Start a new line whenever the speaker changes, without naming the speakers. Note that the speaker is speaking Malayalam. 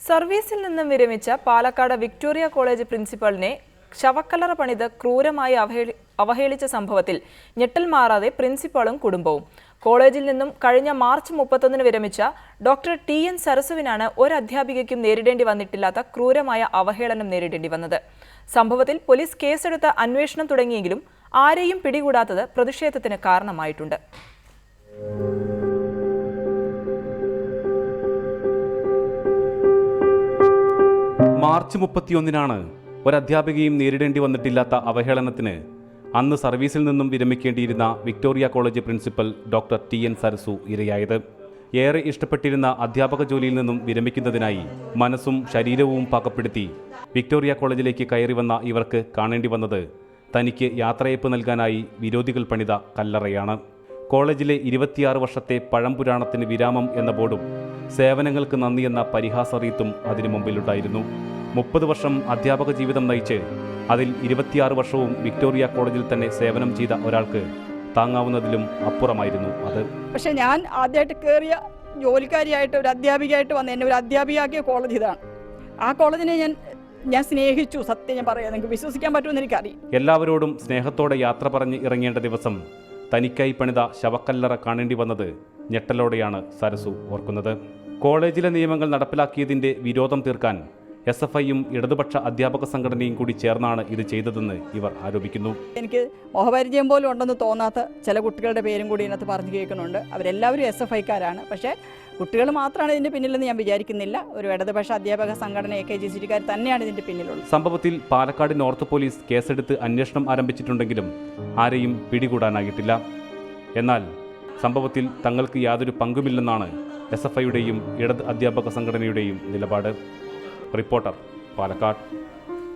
സർവീസിൽ നിന്നും വിരമിച്ച പാലക്കാട് വിക്ടോറിയ കോളേജ് പ്രിൻസിപ്പലിനെ ശവക്കല്ലറ പണിത് ക്രൂരമായി അവഹേളിച്ച സംഭവത്തിൽ ഞെട്ടൽ മാറാതെ പ്രിൻസിപ്പളും കുടുംബവും. കോളേജിൽ നിന്നും കഴിഞ്ഞ മാർച്ച് 31 വിരമിച്ച ഡോക്ടർ ടി.എൻ. സരസുവിനാണ് ഒരു അധ്യാപികയ്ക്കും നേരിടേണ്ടി വന്നിട്ടില്ലാത്ത ക്രൂരമായ അവഹേളനം നേരിടേണ്ടി വന്നത്. സംഭവത്തിൽ പോലീസ് കേസെടുത്ത് അന്വേഷണം തുടങ്ങിയെങ്കിലും ആരെയും പിടികൂടാത്തത് പ്രതിഷേധത്തിന് കാരണമായിട്ടുണ്ട്.
മാർച്ച് 31 ഒരധ്യാപികയും നേരിടേണ്ടി വന്നിട്ടില്ലാത്ത അവഹേളനത്തിന് അന്ന് സർവീസിൽ നിന്നും വിരമിക്കേണ്ടിയിരുന്ന Victoria college principal doctor T N. Sarasu ഇരയായത്. ഏറെ ഇഷ്ടപ്പെട്ടിരുന്ന അധ്യാപക ജോലിയിൽ നിന്നും വിരമിക്കുന്നതിനായി മനസ്സും ശരീരവും പാകപ്പെടുത്തി വിക്ടോറിയ കോളേജിലേക്ക് കയറി വന്ന ഇവർക്ക് കാണേണ്ടി വന്നത് തനിക്ക് യാത്രയയപ്പ് നൽകാനായി വിരോധികൾ പണിത കല്ലറയാണ്. കോളേജിലെ 26 വർഷത്തെ പഴംപുരാണത്തിന് വിരാമം എന്ന ബോർഡും സേവനങ്ങൾക്ക് നന്ദി എന്ന പരിഹാസറീത്തും അതിനു മുമ്പിലുണ്ടായിരുന്നു. 30 വർഷം അധ്യാപക ജീവിതം നയിച്ച് അതിൽ 26 വർഷവും വിക്ടോറിയ കോളേജിൽ തന്നെ സേവനം ചെയ്ത ഒരാൾക്ക് താങ്ങാവുന്നതിലും അപ്പുറമായിരുന്നു അത്.
പക്ഷെ ഞാൻ ആദ്യമായിട്ട് കയറിയ ജോലിക്കാരിയായിട്ട് ഒരു അധ്യാപികയായിട്ട് വന്ന് എന്നെ ഒരു അധ്യാപികയാക്കിയ കോളേജ് ഇതാണ്. ആ കോളേജിനെ ഞാൻ സ്നേഹിച്ചു. സത്യം ഞാൻ പറയാം, നിങ്ങൾക്ക് വിശ്വസിക്കാൻ പറ്റുമെന്ന് എനിക്കറിയാം.
എല്ലാവരോടും സ്നേഹത്തോടെ യാത്ര പറഞ്ഞ് ഇറങ്ങേണ്ട ദിവസം തനിക്കായി പണിത ശവക്കല്ലറ കാണേണ്ടി വന്നത് ഞെട്ടലോടെയാണ് സരസു ഓർക്കുന്നത്. കോളേജിലെ നിയമങ്ങൾ നടപ്പിലാക്കിയതിൻ്റെ വിരോധം തീർക്കാൻ SFIയും ഇടതുപക്ഷ അധ്യാപക സംഘടനയും കൂടി ചേർന്നാണ് ഇത് ചെയ്തതെന്ന് ഇവർ ആരോപിക്കുന്നു.
എനിക്ക് മോഹപരിചയം പോലും ഉണ്ടെന്ന് തോന്നാത്ത ചില കുട്ടികളുടെ പേരും കൂടി ഇതിനകത്ത് പറഞ്ഞു കേൾക്കുന്നുണ്ട്. അവരെല്ലാവരും SFIക്കാരാണ്. പക്ഷേ കുട്ടികൾ മാത്രമാണ് ഇതിൻ്റെ പിന്നിലെന്ന് ഞാൻ വിചാരിക്കുന്നില്ല. ഒരു ഇടതുപക്ഷ അധ്യാപക സംഘടന AKGCTക്കാർ തന്നെയാണ് ഇതിൻ്റെ പിന്നിലുള്ളത്.
സംഭവത്തിൽ പാലക്കാട് നോർത്ത് പോലീസ് കേസെടുത്ത് അന്വേഷണം ആരംഭിച്ചിട്ടുണ്ടെങ്കിലും ആരെയും പിടികൂടാനായിട്ടില്ല. എന്നാൽ സംഭവത്തിൽ തങ്ങൾക്ക് യാതൊരു പങ്കുമില്ലെന്നാണ് SFIയുടെയും ഇടത് അധ്യാപക സംഘടനയുടെയും നിലപാട്. റിപ്പോർട്ടർ, പാലക്കാട്.